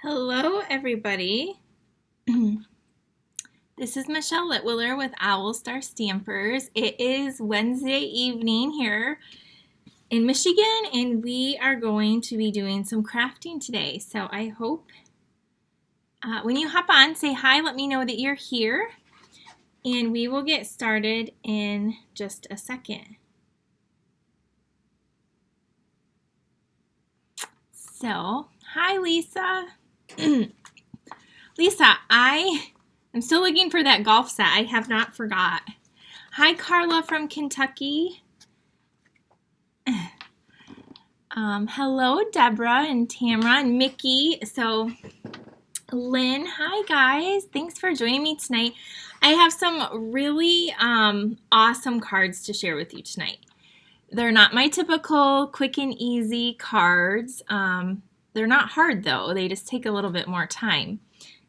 Hello, everybody. This is Michelle Litwiller with Owl Star Stampers. It is Wednesday evening here in Michigan, and we are going to be doing some crafting today. So I hope when you hop on, say hi, let me know that you're here, and we will get started in just a second. So, hi, Lisa. Lisa, I'm still looking for that golf set. I have not forgot. Hi, Carla from Kentucky. Hello, Deborah and Tamara and Mickey. So, Lynn, hi, guys. Thanks for joining me tonight. I have some really awesome cards to share with you tonight. They're not my typical quick and easy cards. They're not hard, though. They just take a little bit more time.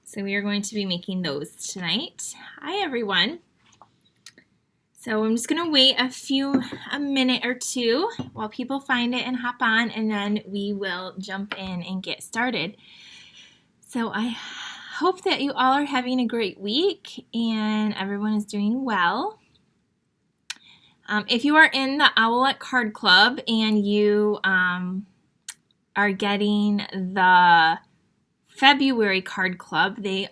So we are going to be making those tonight. Hi, everyone. So I'm just going to wait a minute or two while people find it and hop on, and then we will jump in and get started. So I hope that you all are having a great week and everyone is doing well. If you are in the OWLET card club and you are getting the February card club, they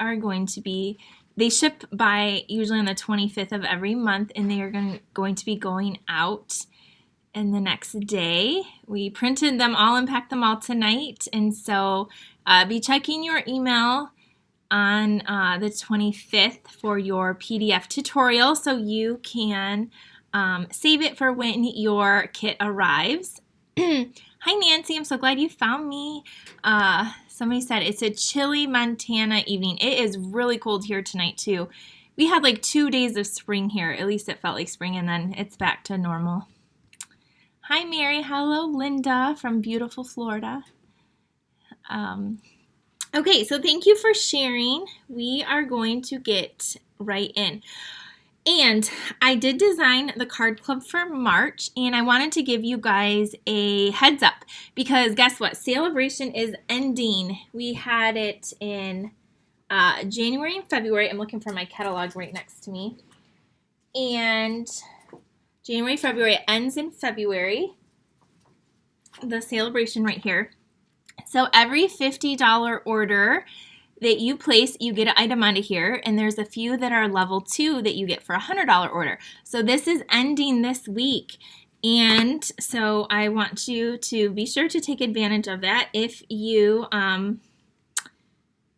ship by usually on the 25th of every month, and they are going to be going out in the next day. We printed them all and packed them all tonight, and so be checking your email on the 25th for your PDF tutorial so you can save it for when your kit arrives. Hi, Nancy. I'm so glad you found me. Somebody said it's a chilly Montana evening. It is really cold here tonight, too. We had like 2 days of spring here. At least it felt like spring, and then it's back to normal. Hi, Mary. Hello, Linda from beautiful Florida. Okay, so thank you for sharing. We are going to get right in. And I did design the card club for March, and I wanted to give you guys a heads up because guess what? Sale-A-Bration is ending. We had it in January and February. I'm looking for my catalog right next to me. And January, February, it ends in February. The Sale-A-Bration right here. So every $50 order that you place, you get an item onto here, and there's a few that are level 2 that you get for a $100 order. So this is ending this week, and so I want you to be sure to take advantage of that. If you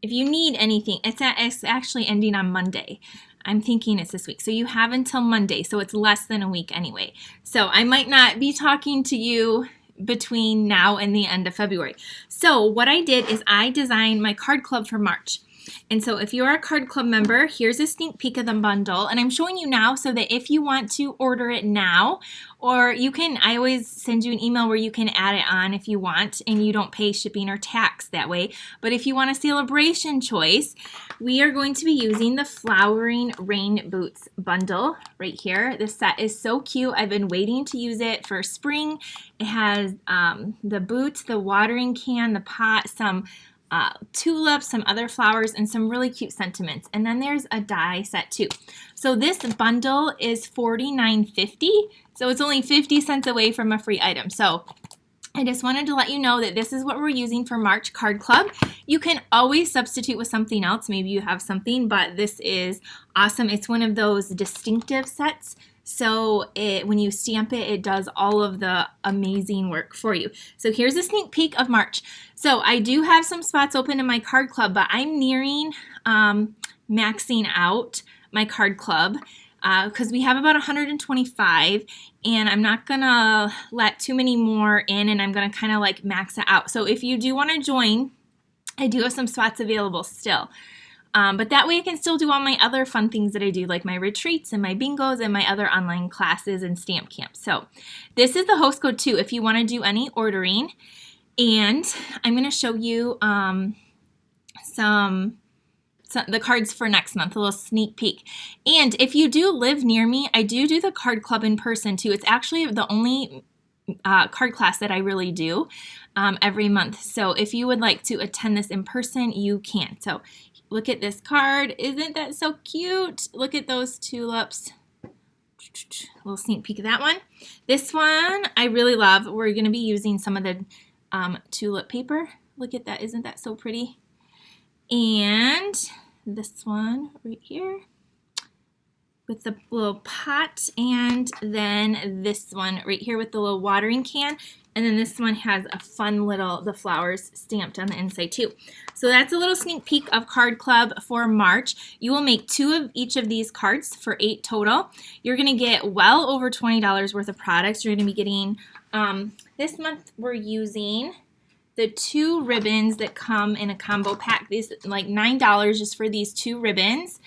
need anything, it's actually ending on Monday. I'm thinking it's this week. So you have until Monday, so it's less than a week anyway. So I might not be talking to you between now and the end of February. So what I did is I designed my card club for March. And so if you're a card club member, here's a sneak peek of the bundle. And I'm showing you now so that if you want to order it now, or you can, I always send you an email where you can add it on if you want, and you don't pay shipping or tax that way. But if you want a Sale-A-Bration choice, we are going to be using the Flowering Rain Boots bundle right here. This set is so cute. I've been waiting to use it for spring. It has the boots, the watering can, the pot, some tulips, some other flowers, and some really cute sentiments. And then there's a die set too. So this bundle is $49.50. So it's only 50 cents away from a free item. So I just wanted to let you know that this is what we're using for March Card Club. You can always substitute with something else. Maybe you have something, but this is awesome. It's one of those distinctive sets. So when you stamp it, it does all of the amazing work for you. So here's a sneak peek of March. So I do have some spots open in my card club, but I'm nearing maxing out my card club because we have about 125, and I'm not going to let too many more in, and I'm going to kind of like max it out. So if you do want to join, I do have some spots available still. But that way I can still do all my other fun things that I do, like my retreats and my bingos and my other online classes and stamp camps. So this is the host code too if you want to do any ordering. And I'm going to show you the cards for next month, a little sneak peek. And if you do live near me, I do the card club in person too. It's actually the only card class that I really do every month. So if you would like to attend this in person, you can. So look at this card. Isn't that so cute? Look at those tulips. A little sneak peek of that one. This one I really love. We're going to be using some of the tulip paper. Look at that. Isn't that so pretty? And this one right here with the little pot, and then this one right here with the little watering can, and then this one has a fun little, the flowers stamped on the inside too. So that's a little sneak peek of Card Club for March. You will make 2 of each of these cards for 8 total. You're gonna get well over $20 worth of products. You're gonna be getting, this month we're using the 2 ribbons that come in a combo pack. These like $9 just for these 2 ribbons.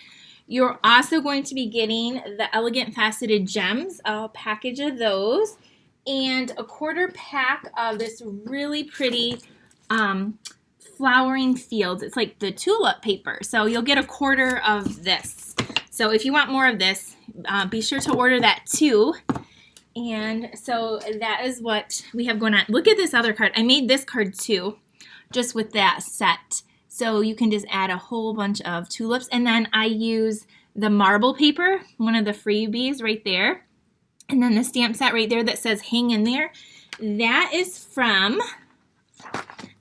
You're also going to be getting the Elegant Faceted Gems, a package of those, and a 1/4 pack of this really pretty flowering fields. It's like the tulip paper. So you'll get a 1/4 of this. So if you want more of this, be sure to order that too. And so that is what we have going on. Look at this other card. I made this card too, just with that set. So you can just add a whole bunch of tulips. And then I use the marble paper, one of the freebies right there. And then the stamp set right there that says hang in there. That is from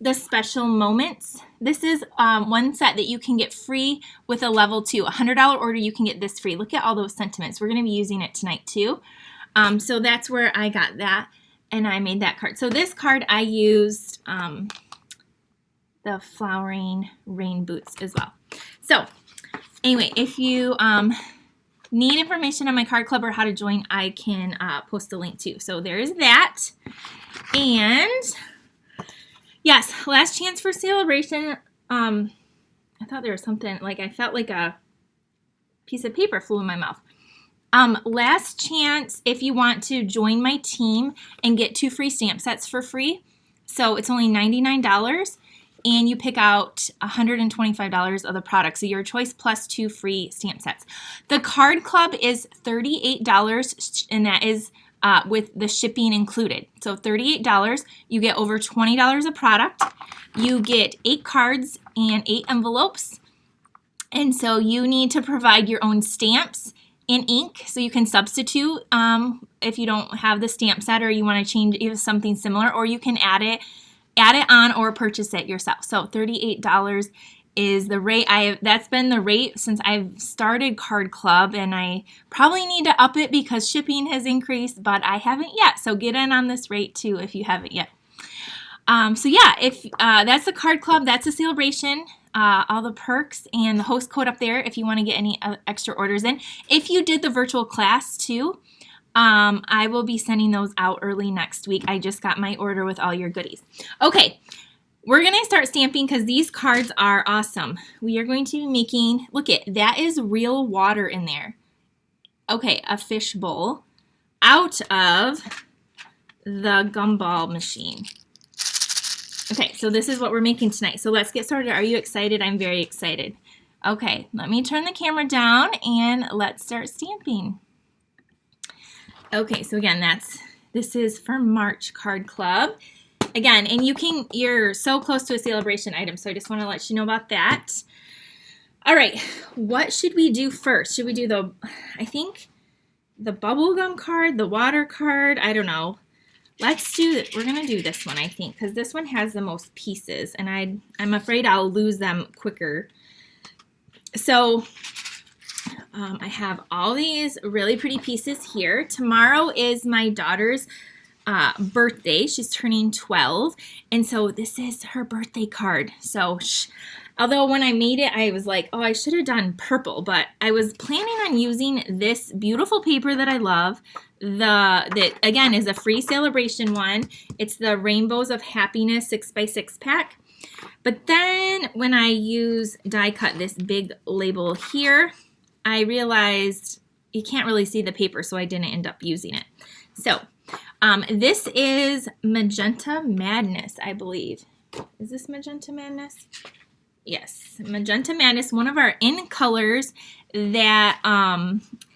the Special Moments. This is one set that you can get free with a level 2. A $100 order, you can get this free. Look at all those sentiments. We're going to be using it tonight too. So that's where I got that. And I made that card. So this card I used the flowering rain boots as well. So anyway, if you need information on my card club or how to join, I can post a link too. So there's that. And yes, last chance for Sale-A-Bration. I thought there was something, like I felt like a piece of paper flew in my mouth. Last chance if you want to join my team and get 2 free stamp sets for free. So it's only $99. And you pick out $125 of the product. So your choice plus 2 free stamp sets. The Card Club is $38, and that is with the shipping included. So $38, you get over $20 of product. You get 8 cards and 8 envelopes. And so you need to provide your own stamps and ink, so you can substitute if you don't have the stamp set or you want to change it, something similar, or you can add it on or purchase it yourself. So $38 is the rate. That's been the rate since I've started Card Club, and I probably need to up it because shipping has increased, but I haven't yet. So get in on this rate too if you haven't yet. So yeah, if that's the Card Club, that's a Sale-A-Bration. All the perks and the host code up there if you want to get any extra orders in. If you did the virtual class too, I will be sending those out early next week. I just got my order with all your goodies. Okay, we're going to start stamping because these cards are awesome. We are going to be making, look at, that is real water in there. Okay, a fishbowl out of the Gumball machine. Okay, so this is what we're making tonight. So let's get started. Are you excited? I'm very excited. Okay, let me turn the camera down and let's start stamping. Okay, so again, this is for March Card Club. Again, and you're so close to a Sale-A-Bration item, so I just want to let you know about that. All right, what should we do first? Should we do I think the bubblegum card, the water card? I don't know. Let's do it. We're going to do this one, I think, because this one has the most pieces, and I'm afraid I'll lose them quicker. So I have all these really pretty pieces here. Tomorrow is my daughter's birthday. She's turning 12, and so this is her birthday card. So although when I made it, I was like, oh, I should have done purple, but I was planning on using this beautiful paper that I love. That again is a free Sale-A-Bration one. It's the Rainbows of Happiness 6x6 pack. But then when I use die cut this big label here, I realized you can't really see the paper, so I didn't end up using it. So this is Magenta Madness, I believe. Is this Magenta Madness? Yes, Magenta Madness, one of our in colors that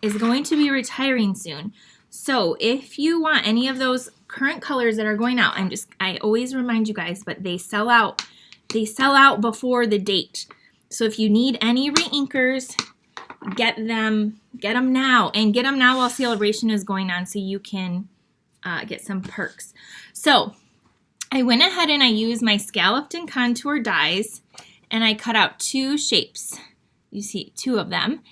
is going to be retiring soon. So if you want any of those current colors that are going out. I always remind you guys, but they sell out. They sell out before the date. So if you need any re-inkers, get them now, and get them now while Sale-A-Bration is going on so you can get some perks. So I went ahead and I used my scalloped and contour dies, and I cut out 2 shapes. You see 2 of them.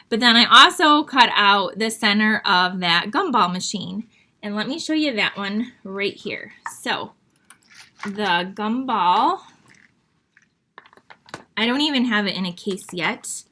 But then I also cut out the center of that gumball machine. And let me show you that one right here. So the gumball, I don't even have it in a case yet.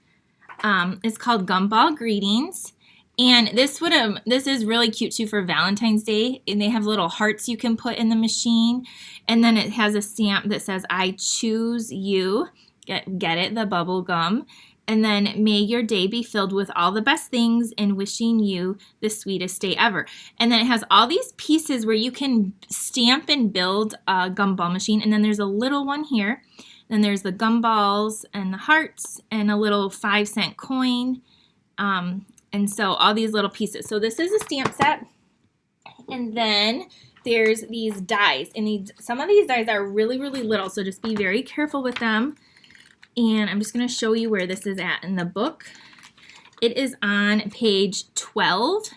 It's called Gumball Greetings. And this is really cute too for Valentine's Day. And they have little hearts you can put in the machine. And then it has a stamp that says, I choose you. Get it, the bubble gum. And then, may your day be filled with all the best things and wishing you the sweetest day ever. And then it has all these pieces where you can stamp and build a gumball machine. And then there's a little one here. Then there's the gumballs and the hearts and a little 5-cent coin. And so all these little pieces. So this is a stamp set. And then there's these dies. And some of these dies are really, really little. So just be very careful with them. And I'm just going to show you where this is at in the book. It is on page 12.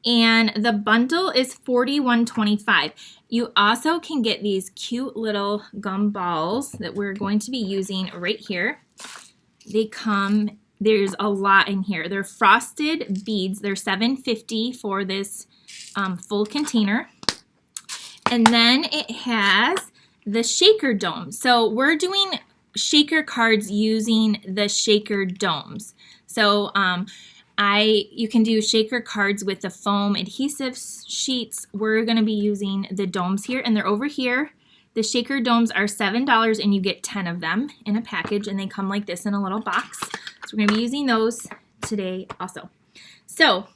And the bundle is $41.25. You also can get these cute little gumballs that we're going to be using right here. They come, there's a lot in here. They're frosted beads. They're $7.50 for this full container. And then it has the shaker dome. So we're doing shaker cards using the shaker domes. So you can do shaker cards with the foam adhesive sheets. We're going to be using the domes here, and they're over here. The shaker domes are $7, and you get 10 of them in a package, and they come like this in a little box. So we're going to be using those today also. So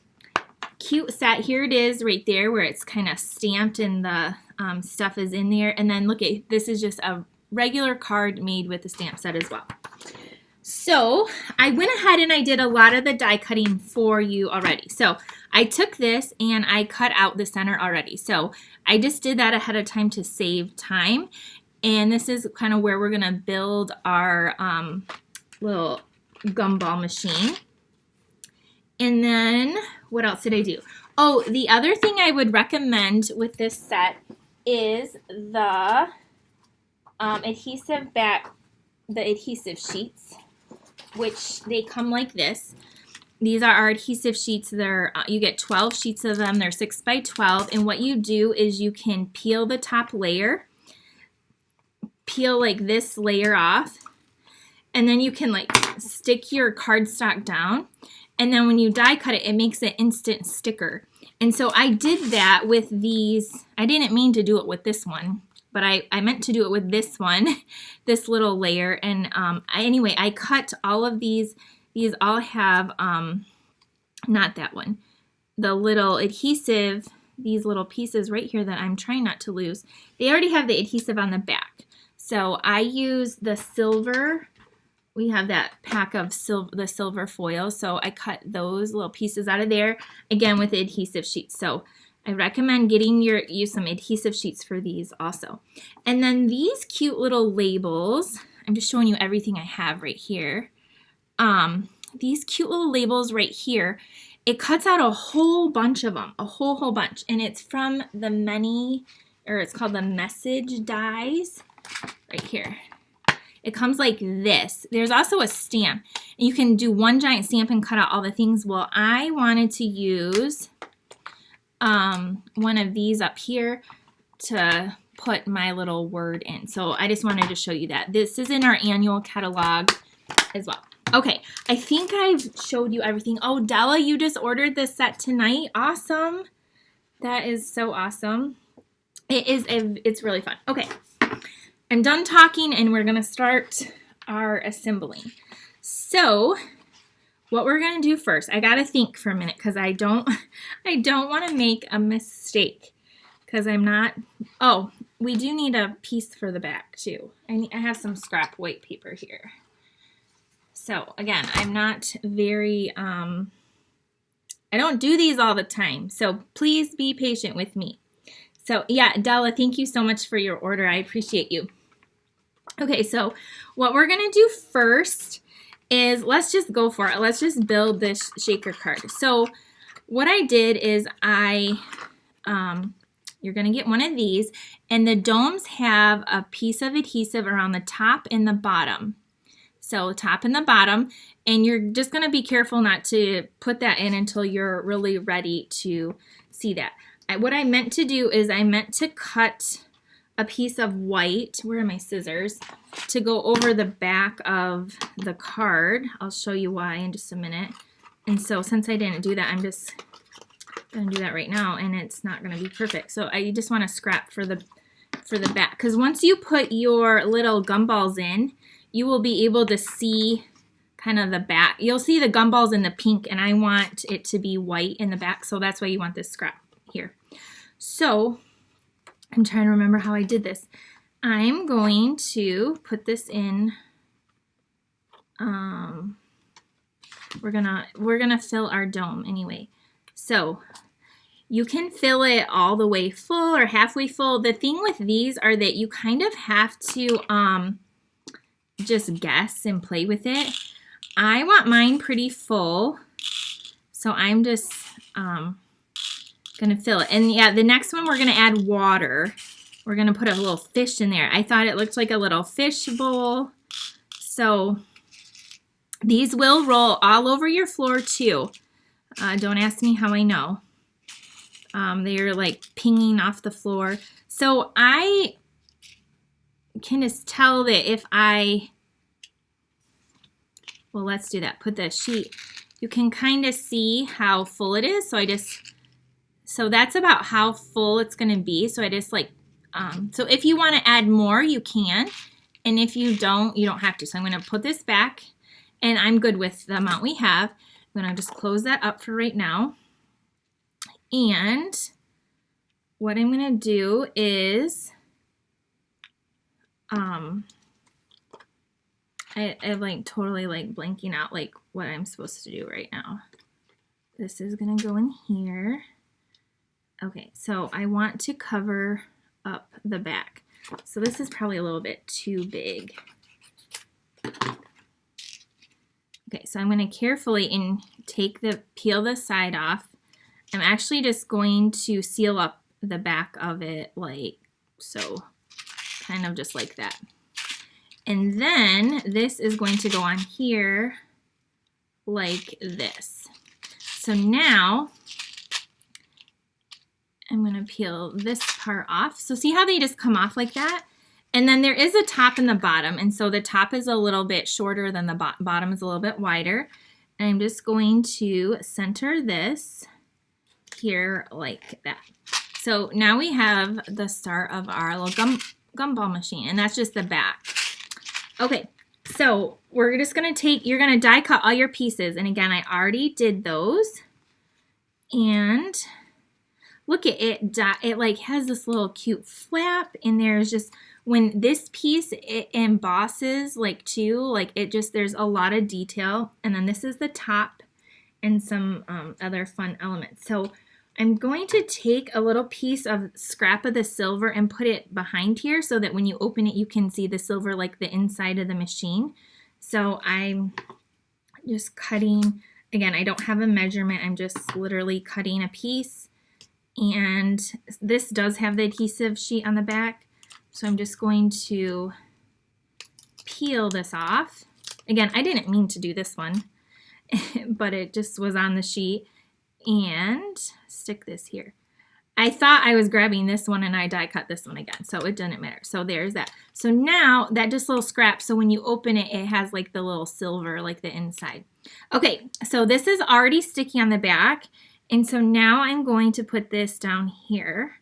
cute set. Here it is right there where it's kind of stamped and the stuff is in there. And then look at, this is just a regular card made with the stamp set as well. So I went ahead and I did a lot of the die cutting for you already. So I took this and I cut out the center already. So I just did that ahead of time to save time. And this is kind of where we're going to build our little gumball machine. And then what else did I do? Oh, the other thing I would recommend with this set is the adhesive sheets, which they come like this. These are our adhesive sheets. You get 12 sheets of them. They're 6 by 12. And what you do is you can peel the top layer, peel like this layer off, and then you can like stick your cardstock down. And then when you die cut it, it makes an instant sticker. And so I did that with these. I didn't mean to do it with this one, but I meant to do it with this one, this little layer. And anyway, I cut all of these. These all have, not that one, the little adhesive, these little pieces right here that I'm trying not to lose. They already have the adhesive on the back. So I use the silver. We have that pack of the silver foil. So I cut those little pieces out of there, again with the adhesive sheets. So I recommend getting you some adhesive sheets for these also. And then these cute little labels, I'm just showing you everything I have right here. These cute little labels right here, it cuts out a whole bunch of them, a whole bunch. And it's from the it's called the message dies right here. It comes like this. There's also a stamp. And you can do one giant stamp and cut out all the things. Well, I wanted to use one of these up here to put my little word in. So I just wanted to show you that. This is in our annual catalog as well. Okay, I think I've showed you everything. Oh, Della, you just ordered this set tonight. Awesome. That is so awesome. It's really fun. Okay, I'm done talking and we're going to start our assembling. So what we're going to do first, I got to think for a minute because I don't want to make a mistake because I'm not, oh, we do need a piece for the back too. I have some scrap white paper here. So again, I'm not very, I don't do these all the time, so please be patient with me. So yeah, Della, thank you so much for your order. I appreciate you. Okay, so what we're gonna do first is let's just go for it. Let's just build this shaker card. So what I did is you're gonna get one of these, and the domes have a piece of adhesive around the top and the bottom. So top and the bottom, and you're just gonna be careful not to put that in until you're really ready to see that. What I meant to do is I meant to cut a piece of white, where are my scissors, to go over the back of the card. I'll show you why in just a minute. And so since I didn't do that, I'm just gonna do that right now, and it's not gonna be perfect. So I just wanna scrap for the back, because once you put your little gumballs in, you will be able to see kind of the back. You'll see the gumballs in the pink, and I want it to be white in the back, so that's why you want this scrap here. So I'm trying to remember how I did this. I'm going to put this in, we're gonna fill our dome anyway. So you can fill it all the way full or halfway full. The thing with these are that you kind of have to just guess and play with it. I want mine pretty full, so I'm just gonna fill it. And yeah, the next one we're gonna add water. We're gonna put a little fish in there. I thought it looked like a little fish bowl. So these will roll all over your floor too. Don't ask me how I know. They're like pinging off the floor. So I can just tell that if well, let's do that. Put the sheet. You can kind of see how full it is. So that's about how full it's going to be. So I just like, so if you want to add more, you can. And if you don't have to. So I'm going to put this back, and I'm good with the amount we have. I'm going to just close that up for right now. And what I'm going to do is, I'm like totally like blanking out like what I'm supposed to do right now. This is going to go in here. Okay, so I want to cover up the back. So this is probably a little bit too big. Okay, so I'm going to carefully peel the side off. I'm actually just going to seal up the back of it like so, kind of just like that. And then this is going to go on here like this. So now I'm going to peel this part off. So see how they just come off like that? And then there is a top and the bottom. And so the top is a little bit shorter than the bottom is a little bit wider. And I'm just going to center this here like that. So now we have the start of our little gumball machine. And that's just the back. Okay, so we're just going to you're going to die cut all your pieces. And again, I already did those. And look at it, it like has this little cute flap, and there's just, when this piece, it embosses like too, like it just, there's a lot of detail. And then this is the top and some other fun elements. So I'm going to take a little piece of scrap of the silver and put it behind here so that when you open it, you can see the silver like the inside of the machine. So I'm just cutting, again, I don't have a measurement, I'm just literally cutting a piece. And this does have the adhesive sheet on the back. So I'm just going to peel this off. Again, I didn't mean to do this one, but it just was on the sheet. And stick this here. I thought I was grabbing this one and I die cut this one again, so it didn't matter. So there's that. So now that just little scrap, so when you open it, it has like the little silver, like the inside. Okay, so this is already sticky on the back. And so now I'm going to put this down here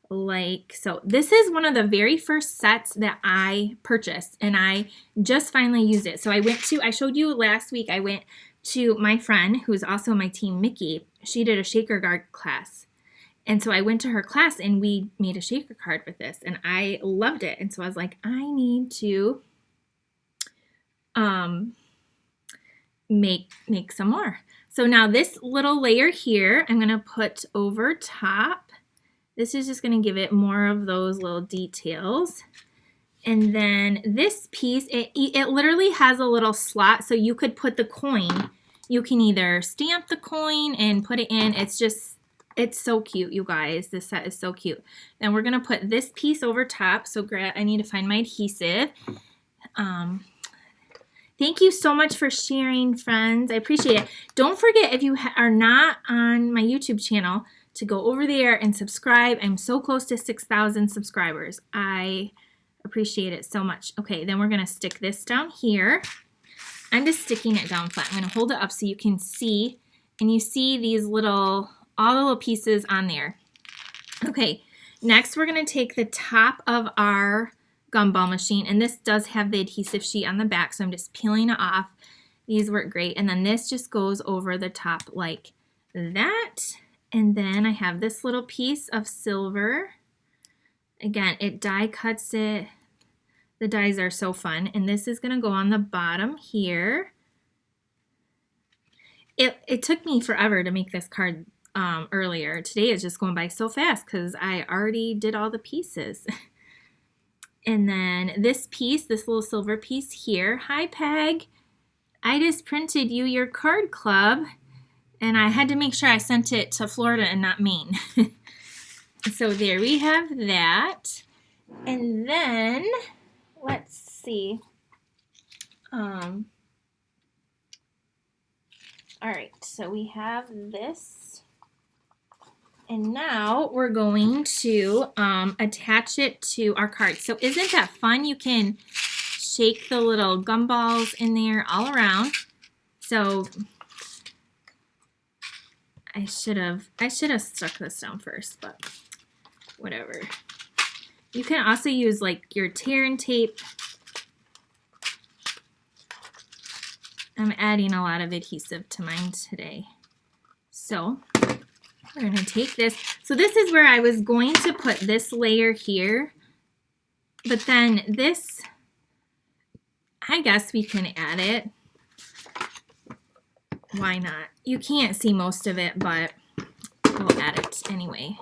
like so. This is one of the very first sets that I purchased, and I just finally used it. So I showed you last week, I went to my friend who's also my team, Mickey. She did a shaker card class. And so I went to her class and we made a shaker card with this, and I loved it. And so I was like, I need to make some more. So now this little layer here, I'm going to put over top This is just going to give it more of those little details. And then this piece, it literally has a little slot, so you could put the coin. You can either stamp the coin and put it in. It's so cute, you guys. This set is so cute. Then we're going to put this piece over top. So I need to find my adhesive. Thank you so much for sharing, friends. I appreciate it. Don't forget, if you are not on my YouTube channel, to go over there and subscribe. I'm so close to 6,000 subscribers. I appreciate it so much. Okay, then we're going to stick this down here. I'm just sticking it down flat. I'm going to hold it up so you can see. And you see these all the little pieces on there. Okay, next we're going to take the top of our gumball machine, and this does have the adhesive sheet on the back, so I'm just peeling it off. These work great, and then this just goes over the top like that. And then I have this little piece of silver. Again, it die cuts it. The dies are so fun, and this is going to go on the bottom here. It took me forever to make this card earlier. Today is just going by so fast because I already did all the pieces. And then this piece, this little silver piece here. Hi, Peg. I just printed you your card club, and I had to make sure I sent it to Florida and not Maine. So there we have that. And then, let's see. All right, so we have this. And now we're going to attach it to our card. So isn't that fun? You can shake the little gumballs in there all around. So I should have stuck this down first, but whatever. You can also use like your tear and tape. I'm adding a lot of adhesive to mine today. So we're going to take this. So this is where I was going to put this layer here. But then this, I guess we can add it. Why not? You can't see most of it, but we'll add it anyway.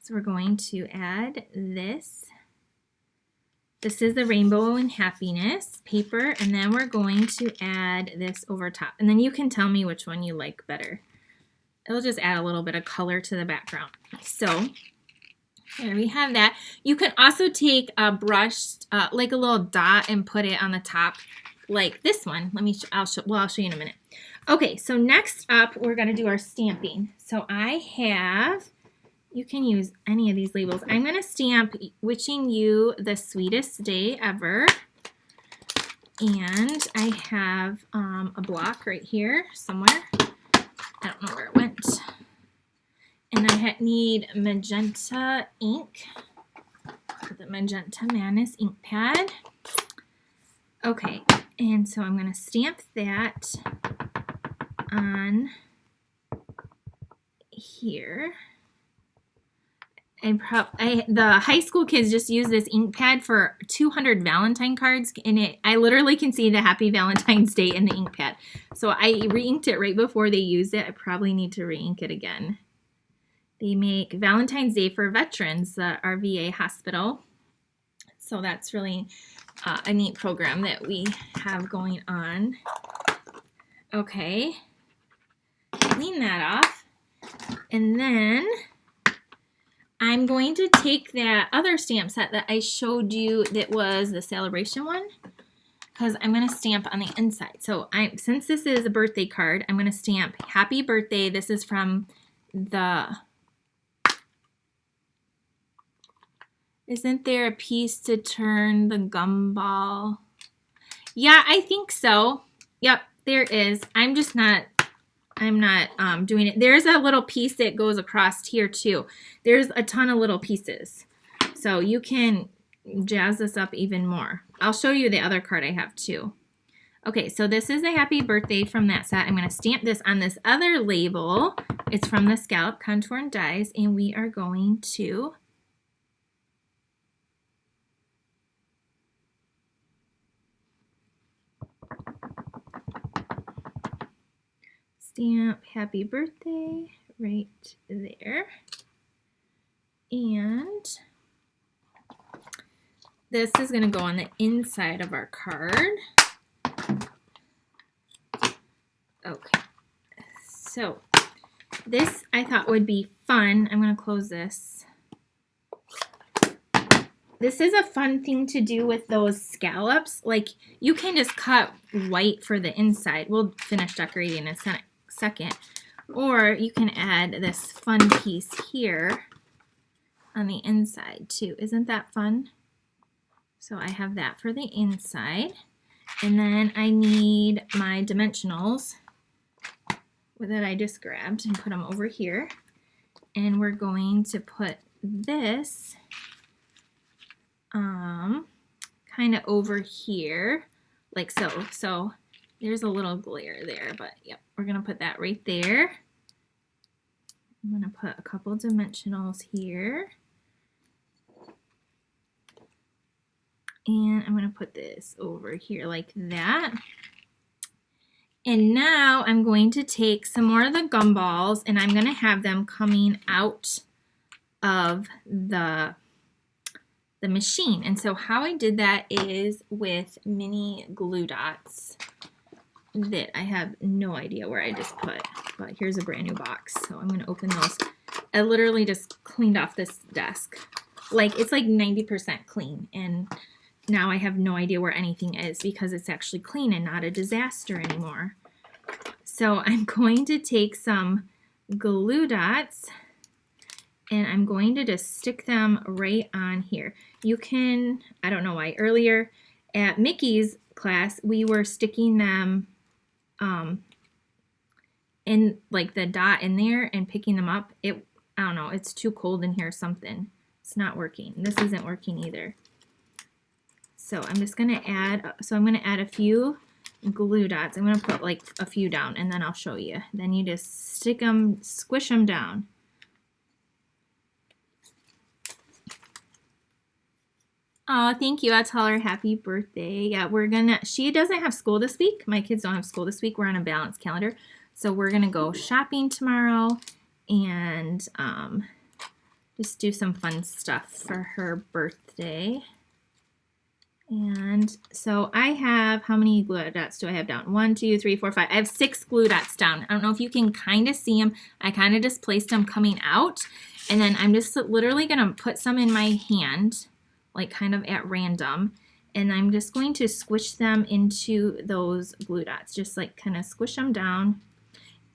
So we're going to add this. This is the Rainbow and Happiness paper. And then we're going to add this over top. And then you can tell me which one you like better. It'll just add a little bit of color to the background. So there we have that. You can also take a brush, like a little dot, and put it on the top, like this one. I'll show you in a minute. Okay, so next up, we're gonna do our stamping. So I have, you can use any of these labels. I'm gonna stamp "Wishing You the Sweetest Day Ever." And I have a block right here somewhere. I don't know where it went. And I need magenta ink, the Magenta Madness ink pad. Okay, and so I'm going to stamp that on here. The high school kids just use this ink pad for 200 Valentine cards, and I literally can see the Happy Valentine's Day in the ink pad. So I re-inked it right before they used it. I probably need to re-ink it again. They make Valentine's Day for veterans, the RVA hospital. So that's really a neat program that we have going on. Okay, clean that off, and then I'm going to take that other stamp set that I showed you that was the Sale-A-Bration one, because I'm going to stamp on the inside. So since this is a birthday card, I'm going to stamp Happy Birthday. This is from the, isn't there a piece to turn the gumball? Yeah, I think so. Yep, there is. I'm not doing it. There's a little piece that goes across here too. There's a ton of little pieces. So you can jazz this up even more. I'll show you the other card I have too. Okay, so this is a Happy Birthday from that set. I'm going to stamp this on this other label. It's from the Scallop Contour and Dies, and we are going to stamp Happy Birthday right there. And this is going to go on the inside of our card. Okay, so this I thought would be fun. I'm going to close this. This is a fun thing to do with those scallops. Like, you can just cut white for the inside. We'll finish decorating in a second. Or you can add this fun piece here on the inside too. Isn't that fun? So I have that for the inside. And then I need my dimensionals that I just grabbed and put them over here. And we're going to put this kind of over here, like so. So there's a little glare there, but yep, we're going to put that right there. I'm going to put a couple dimensionals here. And I'm going to put this over here like that. And now I'm going to take some more of the gumballs and I'm going to have them coming out of the machine. And so how I did that is with mini glue dots that I have no idea where I just put, but here's a brand new box. So I'm going to open those. I literally just cleaned off this desk. Like, it's like 90% clean, and now I have no idea where anything is because it's actually clean and not a disaster anymore. So I'm going to take some glue dots and I'm going to just stick them right on here. You can, I don't know why, earlier at Mickey's class, we were sticking them in like the dot in there and picking them up. I don't know, it's too cold in here or something. It's not working. This isn't working either. So I'm just going to add, a few glue dots. I'm going to put like a few down and then I'll show you. Then you just stick them, squish them down. Oh, thank you. I'll tell her happy birthday. Yeah, she doesn't have school this week. My kids don't have school this week. We're on a balanced calendar. So we're going to go shopping tomorrow and just do some fun stuff for her birthday. And so I have, how many glue dots do I have down? 1, 2, 3, 4, 5. I have 6 glue dots down. I don't know if you can kind of see them. I kind of just placed them coming out. And then I'm just literally going to put some in my hand, like kind of at random. And I'm just going to squish them into those glue dots. Just like kind of squish them down.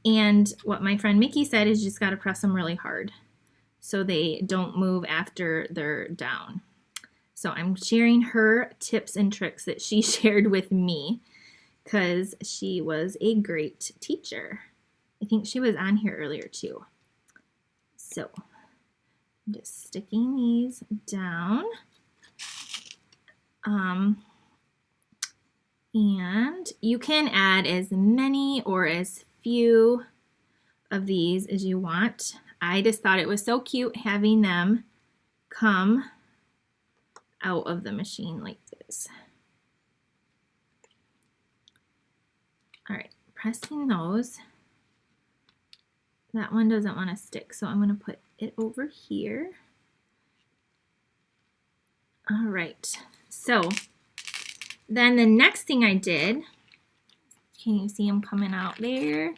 And what my friend Mickey said is you just got to press them really hard so they don't move after they're down. So I'm sharing her tips and tricks that she shared with me because she was a great teacher. I think she was on here earlier too. So I'm just sticking these down. And you can add as many or as few of these as you want. I just thought it was so cute having them come out of the machine like this. All right, pressing those. That one doesn't want to stick, so I'm going to put it over here. All right, so then the next thing I did, can you see them coming out there,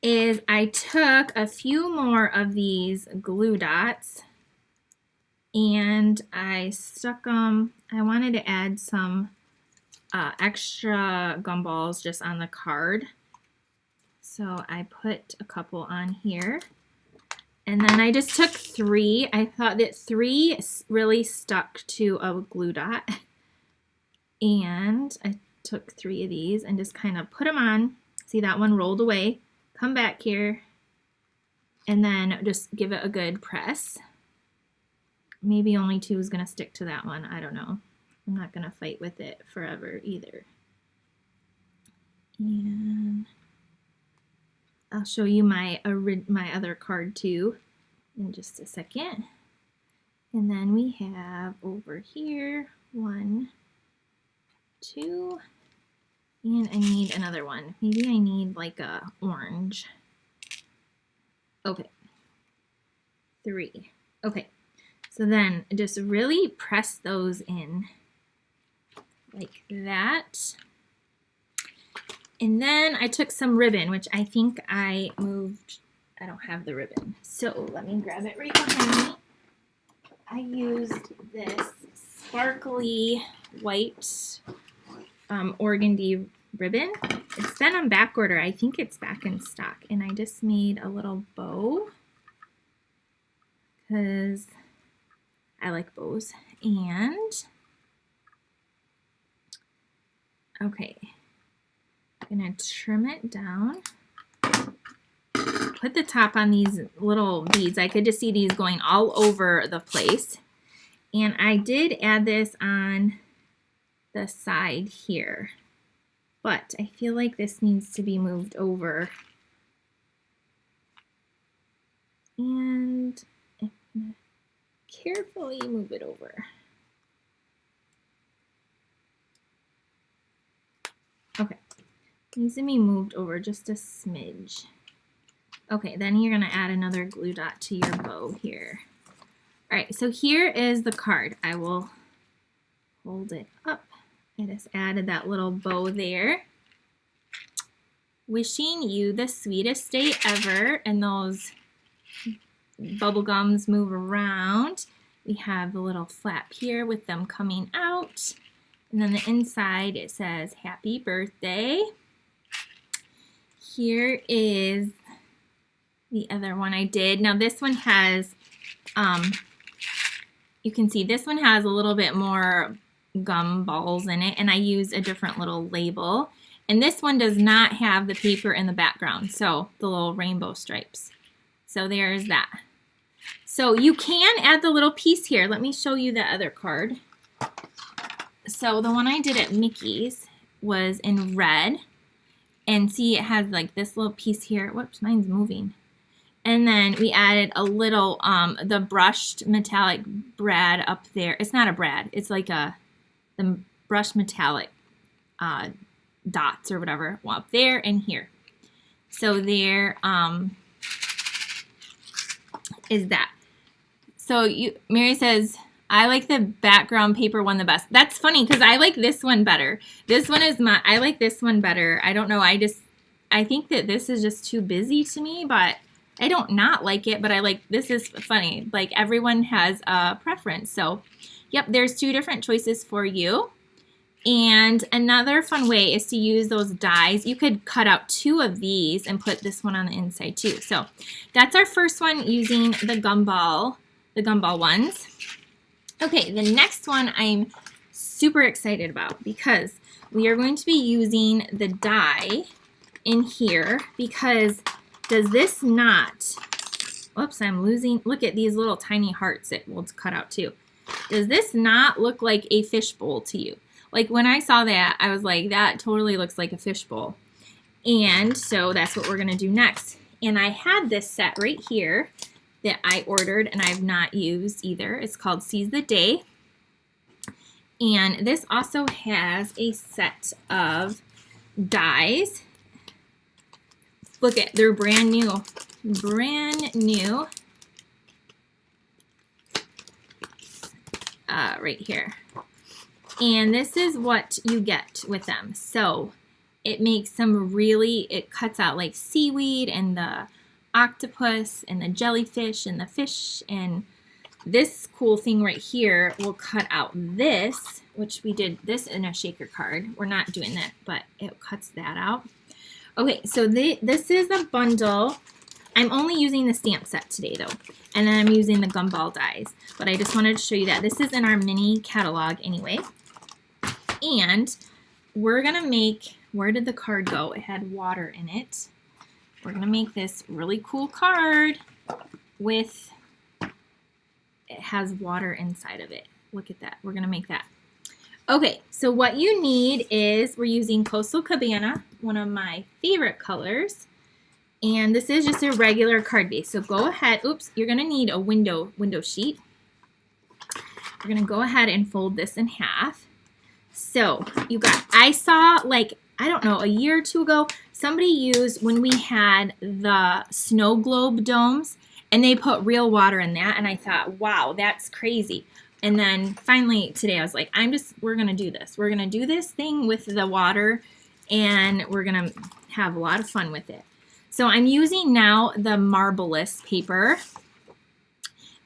is I took a few more of these glue dots and I stuck them. I wanted to add some extra gumballs just on the card. So I put a couple on here. And then I just took 3. I thought that 3 really stuck to a glue dot. And I took 3 of these and just kind of put them on. See, that one rolled away. Come back here. And then just give it a good press. Maybe only 2 is going to stick to that one. I don't know. I'm not going to fight with it forever either. And I'll show you my other card too in just a second. And then we have over here 1, 2, and I need another one. Maybe I need like a orange. Okay, 3. Okay, so then just really press those in like that. And then I took some ribbon, which I think I moved. I don't have the ribbon, so let me grab it right behind me. I used this sparkly white organdy ribbon. It's been on back order. I think it's back in stock. And I just made a little bow because I like bows. And, okay, I'm going to trim it down. Put the top on these little beads. I could just see these going all over the place. And I did add this on the side here, but I feel like this needs to be moved over. And I'm gonna carefully move it over. Okay, needs to be moved over just a smidge. Okay, then you're gonna add another glue dot to your bow here. All right, so here is the card. I will hold it up. I just added that little bow there. Wishing you the sweetest day ever, and those bubble gums move around. We have the little flap here with them coming out. And then the inside, it says happy birthday. Here is the other one I did. Now this one has, you can see this one has a little bit more gum balls in it, and I used a different little label. And this one does not have the paper in the background, so the little rainbow stripes. So there's that. So you can add the little piece here. Let me show you the other card. So the one I did at Mickey's was in red. And see, it has like this little piece here. Whoops, mine's moving. And then we added a little, the brushed metallic brad up there. It's not a brad. It's like the brushed metallic dots or whatever up there and here. So there is that. So Mary says, I like the background paper one the best. That's funny because I like this one better. This one is I like this one better. I don't know. I think that this is just too busy to me, but I don't not like it, but I like, this is funny. Like everyone has a preference. So yep, there's two different choices for you. And another fun way is to use those dies. You could cut out two of these and put this one on the inside too. So that's our first one using the gumball ones. Okay, the next one I'm super excited about because we are going to be using the die in here because does this not, whoops, I'm losing, look at these little tiny hearts it will cut out too. Does this not look like a fishbowl to you? Like when I saw that, I was like, that totally looks like a fishbowl. And so that's what we're gonna do next. And I had this set right here that I ordered and I've not used either. It's called Seize the Day. And this also has a set of dies. Look at, they're brand new. Brand new. Right here. And this is what you get with them. So it makes some really, it cuts out like seaweed and the octopus and the jellyfish and the fish, and this cool thing right here will cut out this, which we did this in a shaker card. We're not doing that, but it cuts that out. Okay, so this is a bundle. I'm only using the stamp set today though, and then I'm using the gumball dies, but I just wanted to show you that. This is in our mini catalog anyway. And we're gonna make, where did the card go? It had water in it. We're gonna make this really cool card with, it has water inside of it. Look at that, we're gonna make that. Okay, so what you need is, we're using Coastal Cabana, one of my favorite colors. And this is just a regular card base. So go ahead, oops, you're gonna need a window sheet. You're gonna go ahead and fold this in half. So you got, I saw like, I don't know, a year or two ago, somebody used, when we had the snow globe domes, And they put real water in that, and I thought, wow, that's crazy. And then finally today I was like, we're going to do this. We're going to do this thing with the water, and we're going to have a lot of fun with it. So I'm using now the Marvelous paper.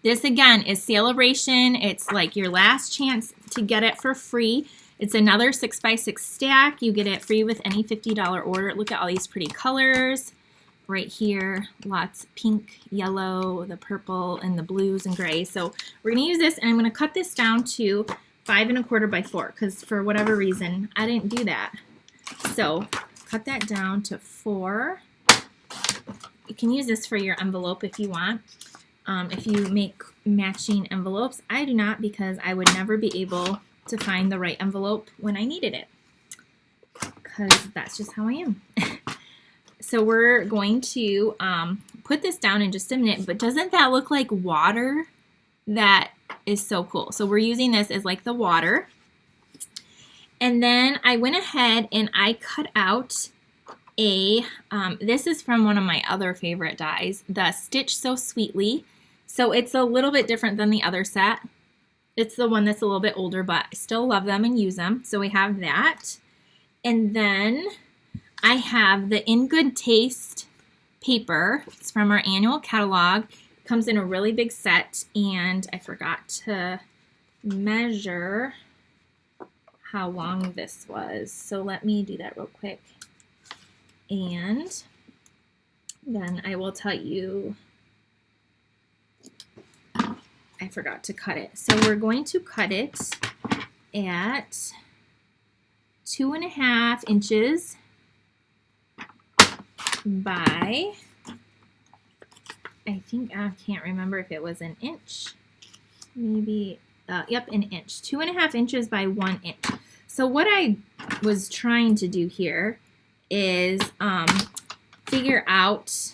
This again is Sale-A-Bration. It's like your last chance to get it for free. It's another 6x6 stack. You get it free with any $50 order. Look at all these pretty colors right here. Lots of pink, yellow, the purple, and the blues and grays. So we're going to use this, and I'm going to cut this down to 5 1/4 by 4 because for whatever reason I didn't do that. So cut that down to 4. You can use this for your envelope if you want. If you make matching envelopes. I do not, because I would never be able to find the right envelope when I needed it, because that's just how I am. So we're going to put this down in just a minute, but doesn't that look like water? That is so cool. So we're using this as like the water. And then I went ahead and I cut out this is from one of my other favorite dies, the Stitch So Sweetly. So it's a little bit different than the other set. It's the one that's a little bit older, but I still love them and use them. So we have that. And then I have the In Good Taste paper. It's from our annual catalog. It comes in a really big set, and I forgot to measure how long this was. So let me do that real quick. And then I will tell you, I forgot to cut it. So we're going to cut it at 2.5 inches by, I think, I can't remember if it was an inch. Maybe, yep, an inch. 2.5 inches by 1 inch. So what I was trying to do here is figure out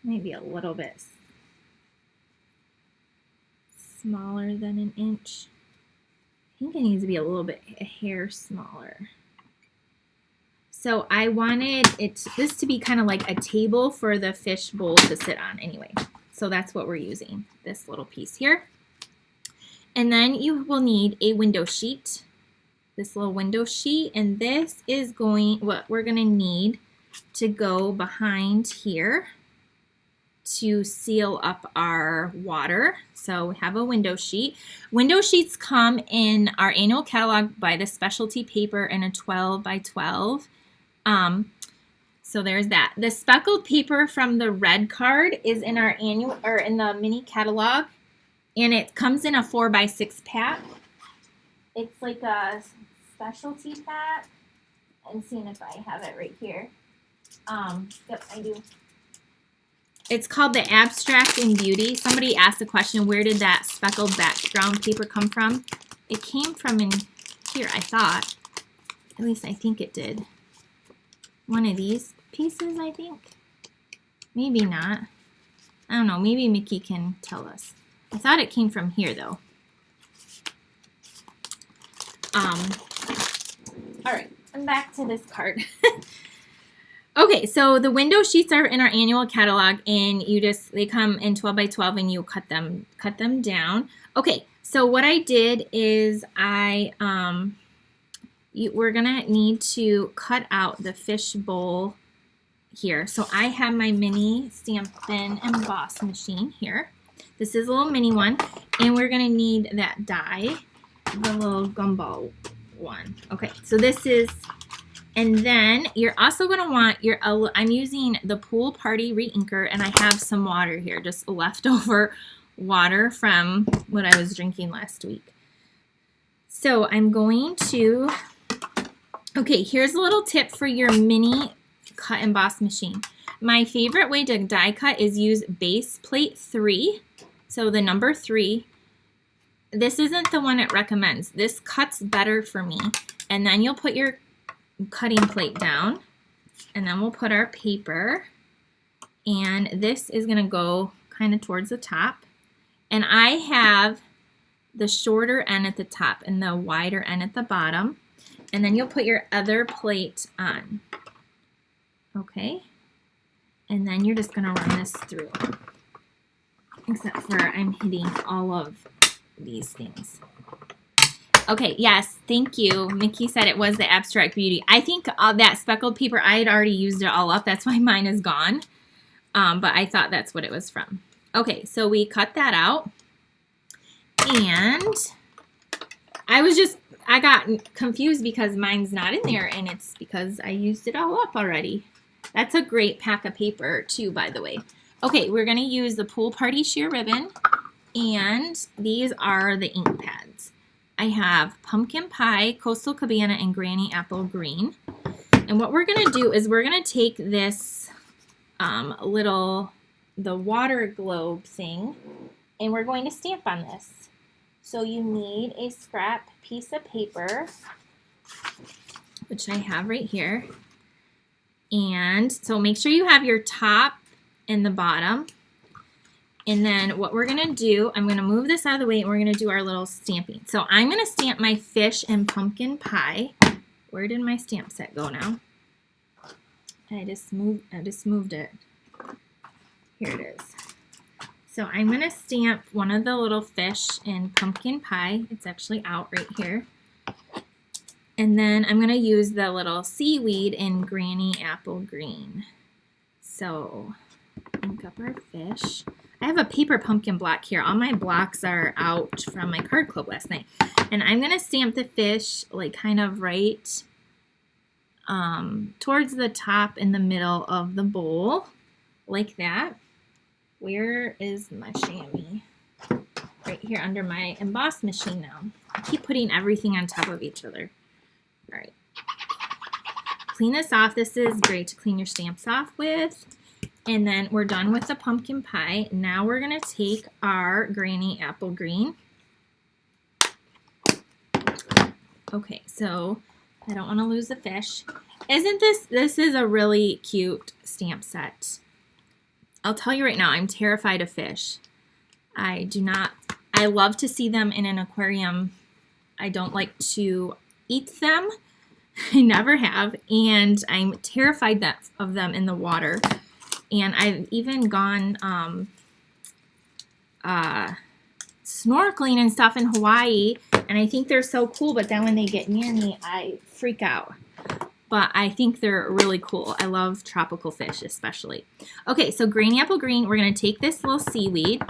maybe a little bit smaller than an inch. I think it needs to be a little bit, a hair smaller. So I wanted this to be kind of like a table for the fish bowl to sit on anyway. So that's what we're using, this little piece here. And then you will need a window sheet, this little window sheet, and this is what we're going to need to go behind here to seal up our water. So we have a window sheet. Window sheets come in our annual catalog by the specialty paper in a 12 by 12. So there's that. The speckled paper from the red card is in our annual, or in the mini catalog, and it comes in a 4 by 6 pack. It's like a specialty pack. I'm seeing if I have it right here. Yep, I do. It's called the Abstract in Beauty. Somebody asked the question, where did that speckled background paper come from? It came from in here, I thought. At least I think it did. One of these pieces, I think. Maybe not. I don't know. Maybe Mickey can tell us. I thought it came from here, though. All right. I'm back to this card. Okay, so the window sheets are in our annual catalog, and they come in 12 by 12, and you cut them down. Okay, so what I did is we're gonna need to cut out the fish bowl here. So I have my mini Stampin' Emboss machine here. This is a little mini one, and we're gonna need that die, the little gumball one. Okay, so this is. And then you're also going to want I'm using the Pool Party Re-Inker, and I have some water here, just leftover water from what I was drinking last week. So I'm going to, okay, here's a little tip for your mini cut emboss machine. My favorite way to die cut is use base plate 3, so the number 3. This isn't the one it recommends. This cuts better for me. And then you'll put your cutting plate down, and then we'll put our paper, and this is going to go kind of towards the top, and I have the shorter end at the top and the wider end at the bottom, and then you'll put your other plate on. Okay, and then you're just gonna run this through, except for I'm hitting all of these things. Okay, yes, thank you. Mickey said it was the Abstract Beauty. I think that speckled paper, I had already used it all up. That's why mine is gone. But I thought that's what it was from. Okay, so we cut that out. And I got confused because mine's not in there, and it's because I used it all up already. That's a great pack of paper too, by the way. Okay, we're gonna use the Pool Party sheer ribbon, and these are the ink pads. I have Pumpkin Pie, Coastal Cabana, and Granny Apple Green. And what we're gonna do is we're gonna take this the water globe thing, and we're going to stamp on this. So you need a scrap piece of paper, which I have right here. And so make sure you have your top and the bottom. And then what we're going to do, I'm going to move this out of the way, and we're going to do our little stamping. So I'm going to stamp my fish and pumpkin pie. Where did my stamp set go now? I just moved it. Here it is. So I'm going to stamp one of the little fish and pumpkin pie. It's actually out right here. And then I'm going to use the little seaweed in Granny Apple Green. So ink up our fish. I have a paper pumpkin block here. All my blocks are out from my card club last night. And I'm going to stamp the fish like kind of right towards the top in the middle of the bowl, like that. Where is my chamois? Right here under my emboss machine now. I keep putting everything on top of each other. All right. Clean this off. This is great to clean your stamps off with. And then we're done with the pumpkin pie. Now we're going to take our Granny Apple Green. Okay, so I don't want to lose the fish. Isn't this is a really cute stamp set. I'll tell you right now, I'm terrified of fish. I love to see them in an aquarium. I don't like to eat them. I never have. And I'm terrified of them in the water. And I've even gone snorkeling and stuff in Hawaii, and I think they're so cool, but then when they get near me, I freak out. But I think they're really cool. I love tropical fish especially. Okay, so Granny Apple Green, we're going to take this little seaweed.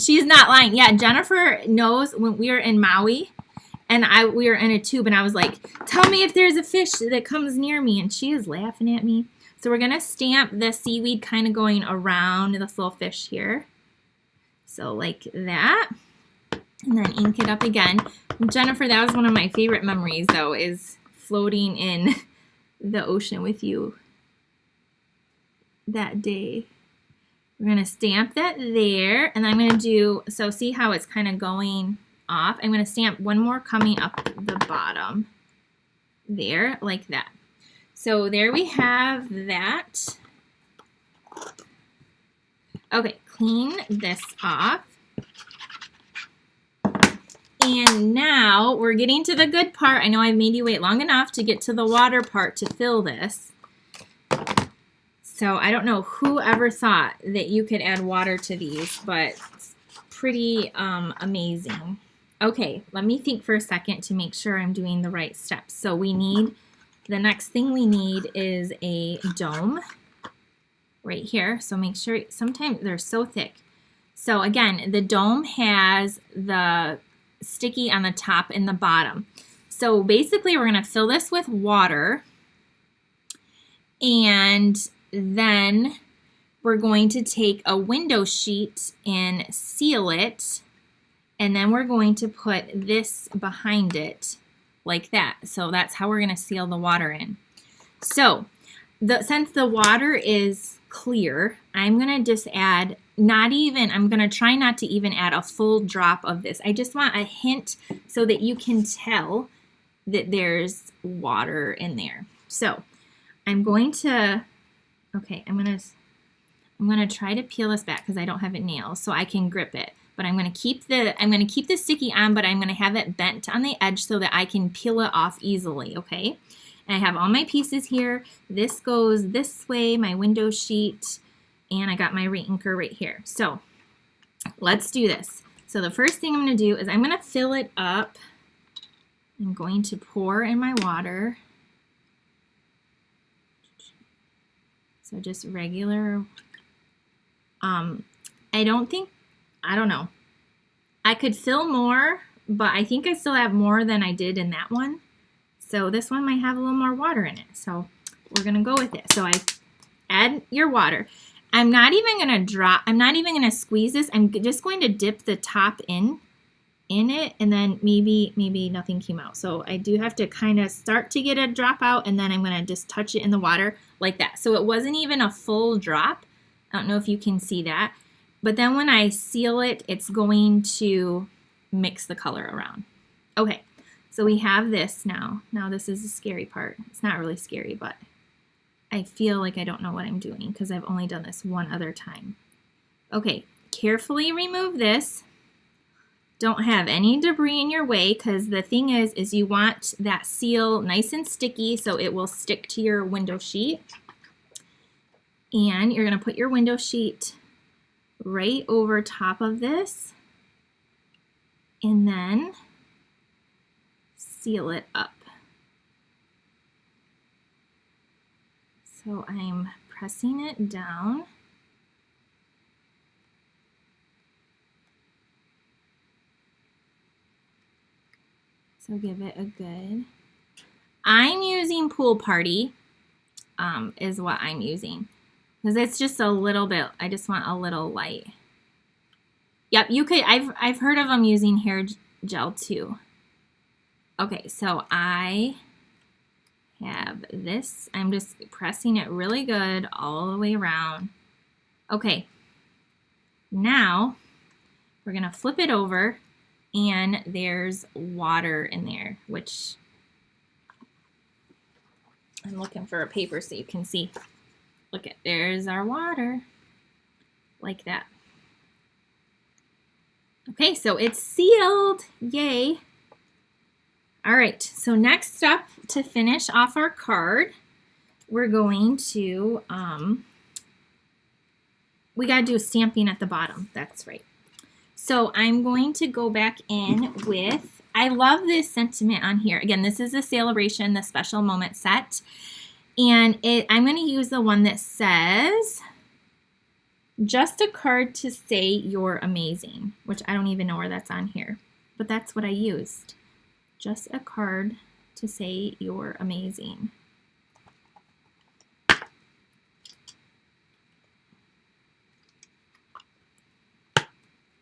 She's not lying. Yeah, Jennifer knows when we were in Maui, and we were in a tube, and I was like, tell me if there's a fish that comes near me, and she is laughing at me. So we're going to stamp the seaweed kind of going around this little fish here. So like that. And then ink it up again. Jennifer, that was one of my favorite memories, though, is floating in the ocean with you that day. We're going to stamp that there. And I'm going to do, so see how it's kind of going off? I'm going to stamp one more coming up the bottom. There, like that. So there we have that. Okay, clean this off. And now we're getting to the good part. I know I've made you wait long enough to get to the water part to fill this. So I don't know who ever thought that you could add water to these, but it's pretty amazing. Okay, let me think for a second to make sure I'm doing the right steps. So the next thing we need is a dome right here. So make sure, sometimes they're so thick. So again, the dome has the sticky on the top and the bottom. So basically we're going to fill this with water, and then we're going to take a window sheet and seal it, and then we're going to put this behind it like that. So that's how we're going to seal the water in. So since the water is clear, I'm going to just add I'm going to try not to even add a full drop of this. I just want a hint so that you can tell that there's water in there. So I'm going to, okay, I'm going to try to peel this back because I don't have it nailed so I can grip it. But I'm going to keep the sticky on, but I'm going to have it bent on the edge so that I can peel it off easily, okay? And I have all my pieces here. This goes this way, my window sheet, and I got my re-inker right here. So let's do this. So the first thing I'm going to do is I'm going to fill it up. I'm going to pour in my water. So just regular. I don't know. I could fill more, but I think I still have more than I did in that one. So this one might have a little more water in it. So we're going to go with it. So I add your water. I'm not even going to squeeze this. I'm just going to dip the top in it, and then maybe nothing came out. So I do have to kind of start to get a drop out, and then I'm going to just touch it in the water like that. So it wasn't even a full drop. I don't know if you can see that. But then when I seal it, it's going to mix the color around. Okay, so we have this now. Now this is the scary part. It's not really scary, but I feel like I don't know what I'm doing because I've only done this one other time. Okay, carefully remove this. Don't have any debris in your way, because the thing is you want that seal nice and sticky so it will stick to your window sheet. And you're going to put your window sheet right over top of this and then seal it up. So I'm pressing it down. So give it a good. I'm using Pool Party is what I'm using. Because it's just a little bit, I just want a little light. Yep, you could, I've heard of them using hair gel too. Okay, so I have this. I'm just pressing it really good all the way around. Okay, now we're gonna flip it over, and there's water in there, which I'm looking for a paper so you can see. Look at, there's our water, like that. Okay, so it's sealed, yay. All right, so next up, to finish off our card, we're going to, we gotta do a stamping at the bottom, that's right. So I'm going to go back in with, I love this sentiment on here. Again, this is the Sale-A-Bration, the special moment set. And I'm going to use the one that says, just a card to say you're amazing, which I don't even know where that's on here, but that's what I used. Just a card to say you're amazing.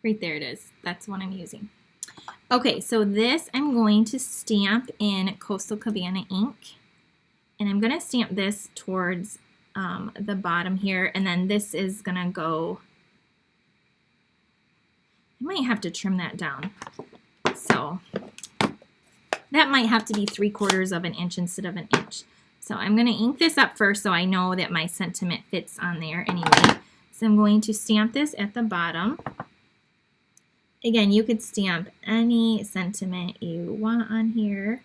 Right there it is. That's what I'm using. Okay, so this I'm going to stamp in Coastal Cabana ink. And I'm going to stamp this towards the bottom here. And then this is going to go, I might have to trim that down. So that might have to be 3/4 of an inch instead of an inch. So I'm going to ink this up first so I know that my sentiment fits on there anyway. So I'm going to stamp this at the bottom. Again, you could stamp any sentiment you want on here.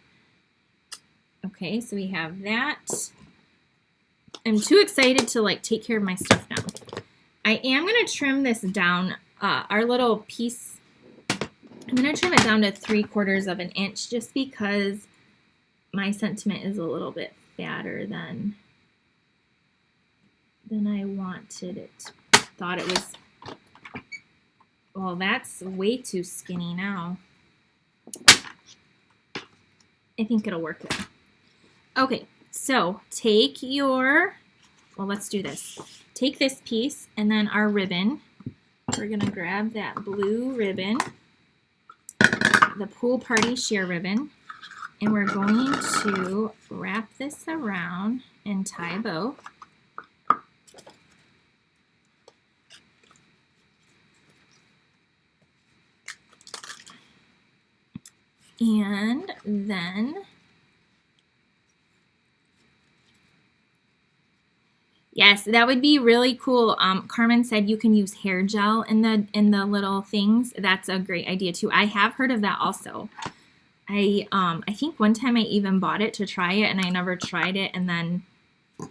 Okay, so we have that. I'm too excited to like take care of my stuff now. I am going to trim this down, our little piece. I'm going to trim it down to 3/4 of an inch just because my sentiment is a little bit fatter than I wanted it. Thought it was, well, that's way too skinny now. I think it'll work there. Okay, so take your, well, let's do this. Take this piece and then our ribbon. We're going to grab that blue ribbon, the Pool Party sheer ribbon, and we're going to wrap this around and tie a bow. And then, yes, that would be really cool. Carmen said you can use hair gel in the little things. That's a great idea too. I have heard of that also. I think one time I even bought it to try it, and I never tried it, and then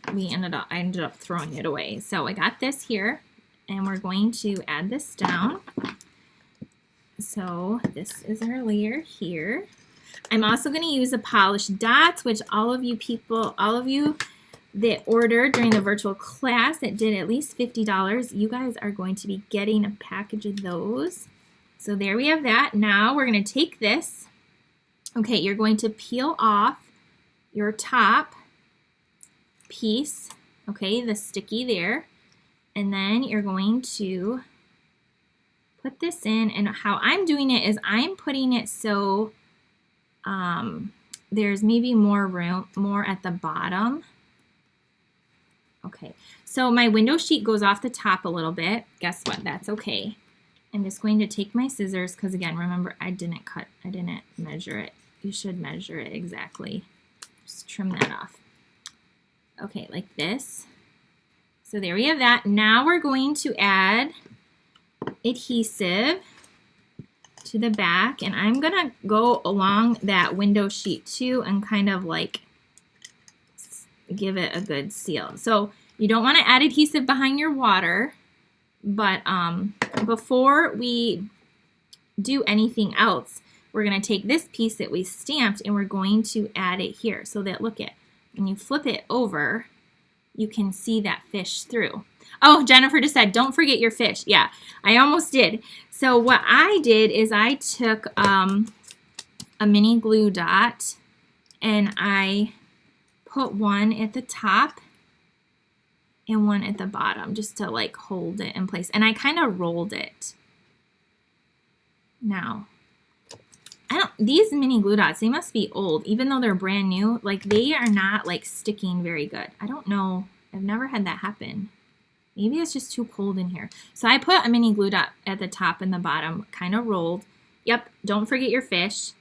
I ended up throwing it away. So I got this here, and we're going to add this down. So this is our layer here. I'm also going to use the polished dots, which all of you that ordered during the virtual class that did at least $50, you guys are going to be getting a package of those. So there we have that. Now we're going to take this. Okay, you're going to peel off your top piece, okay, the sticky there, and then you're going to put this in, and how I'm doing it is I'm putting it so there's maybe more room, more at the bottom. Okay, so my window sheet goes off the top a little bit. Guess what? That's okay. I'm just going to take my scissors, because again, remember, I didn't measure it. You should measure it exactly. Just trim that off. Okay, like this. So there we have that. Now we're going to add adhesive to the back, and I'm gonna go along that window sheet too and kind of like give it a good seal. So you don't want to add adhesive behind your water, but before we do anything else, we're going to take this piece that we stamped and we're going to add it here, so that, look at, when you flip it over, you can see that fish through. Oh, Jennifer just said, don't forget your fish. Yeah, I almost did. So what I did is I took a mini glue dot and I put one at the top and one at the bottom just to like hold it in place. And I kind of rolled it. Now, these mini glue dots, they must be old, even though they're brand new. Like, they are not like sticking very good. I don't know. I've never had that happen. Maybe it's just too cold in here. So I put a mini glue dot at the top and the bottom, kind of rolled. Yep, don't forget your fish.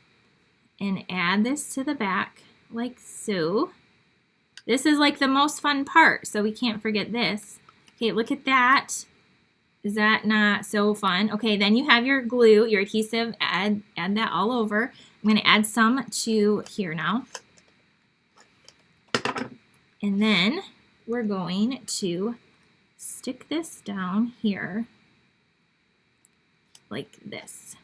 And add this to the back like so. This is like the most fun part, so we can't forget this. Okay, look at that. Is that not so fun? Okay, then you have your glue, your adhesive, add that all over. I'm gonna add some to here now. And then we're going to stick this down here like this.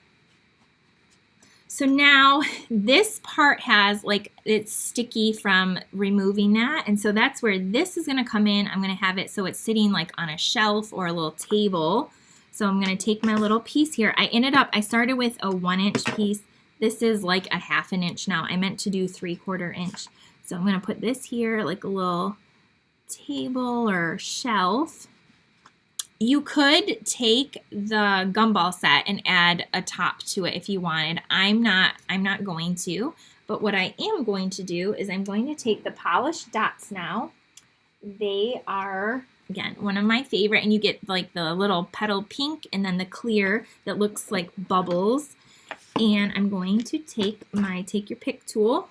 So now this part has, like, it's sticky from removing that, and so that's where this is going to come in. I'm going to have it so it's sitting like on a shelf or a little table. So I'm going to take my little piece here. I started with a 1-inch piece. This is like a 1/2 inch now. I meant to do 3/4 inch. So I'm going to put this here like a little table or shelf. You could take the gumball set and add a top to it if you wanted. I'm not going to, but what I am going to do is I'm going to take the polished dots now. They are, again, one of my favorite, and you get like the little petal pink and then the clear that looks like bubbles. And I'm going to take my take your pick tool,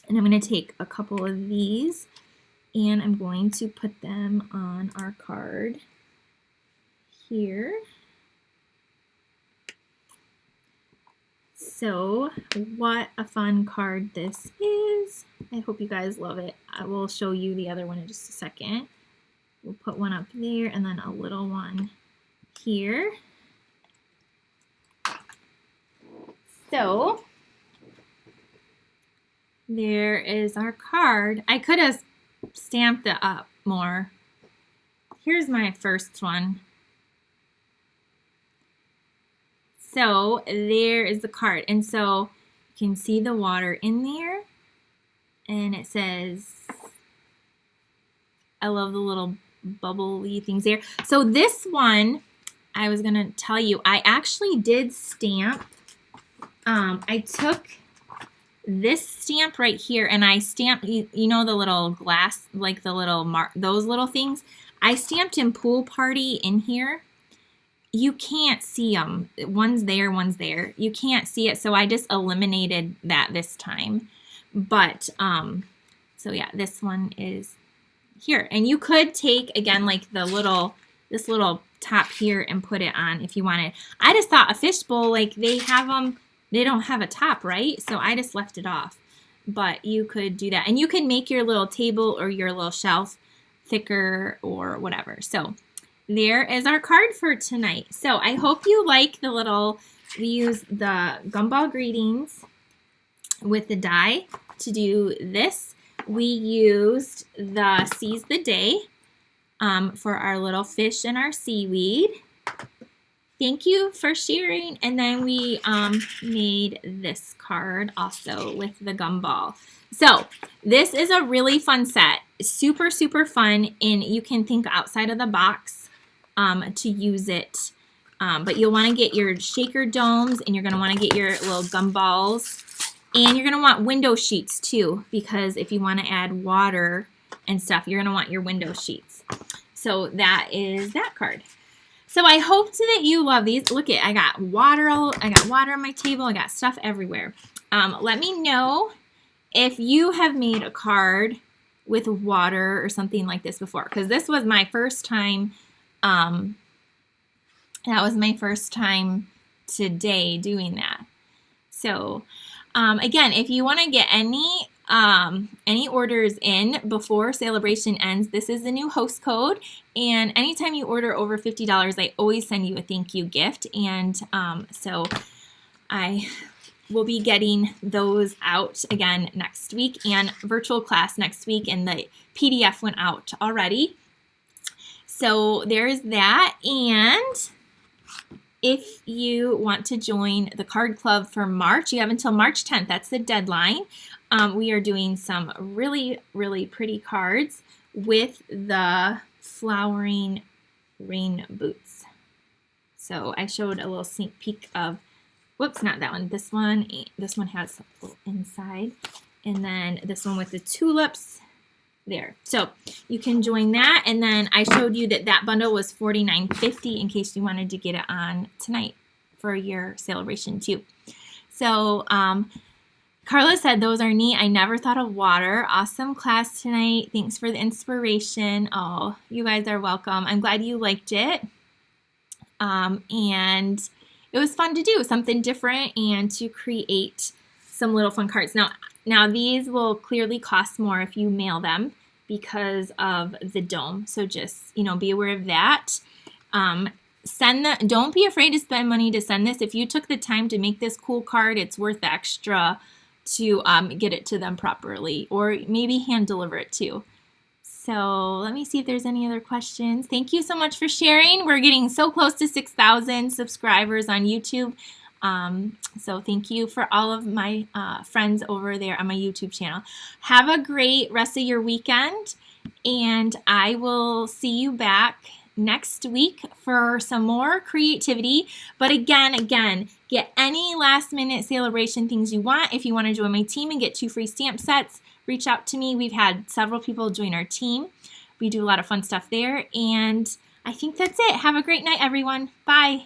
and I'm going to take a couple of these, and I'm going to put them on our card here. So what a fun card this is. I hope you guys love it. I will show you the other one in just a second. We'll put one up there and then a little one here. So there is our card. I could have stamped it up more. Here's my first one. So there is the card, and so you can see the water in there, and it says, I love the little bubbly things there. So this one, I was going to tell you, I actually did stamp. I took this stamp right here, and I stamped, you know, the little glass, like the little those little things. I stamped in Pool Party in here. You can't see them. One's there, one's there. You can't see it, so I just eliminated that this time. But, so yeah, this one is here. And you could take, again, like this little top here and put it on if you wanted. I just thought a fishbowl, like they have them they don't have a top, right? So I just left it off. But you could do that. And you can make your little table or your little shelf thicker or whatever. So there is our card for tonight. So I hope you like the little, we use the Gumball Greetings with the die to do this. We used the Seize the Day for our little fish and our seaweed. Thank you for sharing. And then we made this card also with the gumball. So this is a really fun set. Super, super fun. And you can think outside of the box to use it. But you'll want to get your shaker domes, and you're going to want to get your little gumballs. And you're going to want window sheets too, because if you want to add water and stuff, you're going to want your window sheets. So that is that card. So I hope that you love these. Look I got water on my table. I got stuff everywhere. Let me know if you have made a card with water or something like this before, because this was my first time. That was my first time today doing that. So again, if you want to get any orders in before Sale-A-Bration ends, this is the new host code. And anytime you order over $50, I always send you a thank you gift. And so I will be getting those out again next week, and virtual class next week. And the PDF went out already. So there's that. And if you want to join the card club for March, you have until March 10th. That's the deadline. We are doing some really, really pretty cards with the flowering rain boots. So I showed a little sneak peek of, whoops, not that one. This one has a little inside. And then this one with the tulips there. So you can join that. And then I showed you that bundle was $49.50 in case you wanted to get it on tonight for your Sale-A-Bration too. So Carla said, those are neat. I never thought of water. Awesome class tonight. Thanks for the inspiration. Oh, you guys are welcome. I'm glad you liked it. And it was fun to do something different and to create some little fun cards. Now these will clearly cost more if you mail them because of the dome. So just, be aware of that. Don't be afraid to spend money to send this. If you took the time to make this cool card, it's worth the extra to get it to them properly, or maybe hand deliver it too. So let me see if there's any other questions. Thank you so much for sharing. We're getting so close to 6,000 subscribers on YouTube. So thank you for all of my friends over there on my YouTube channel. Have a great rest of your weekend, and I will see you back next week for some more creativity. But again, get any last minute Sale-A-Bration things you want. If you want to join my team and get 2 free stamp sets, reach out to me. We've had several people join our team. We do a lot of fun stuff there. And I think that's it. Have a great night, everyone. Bye.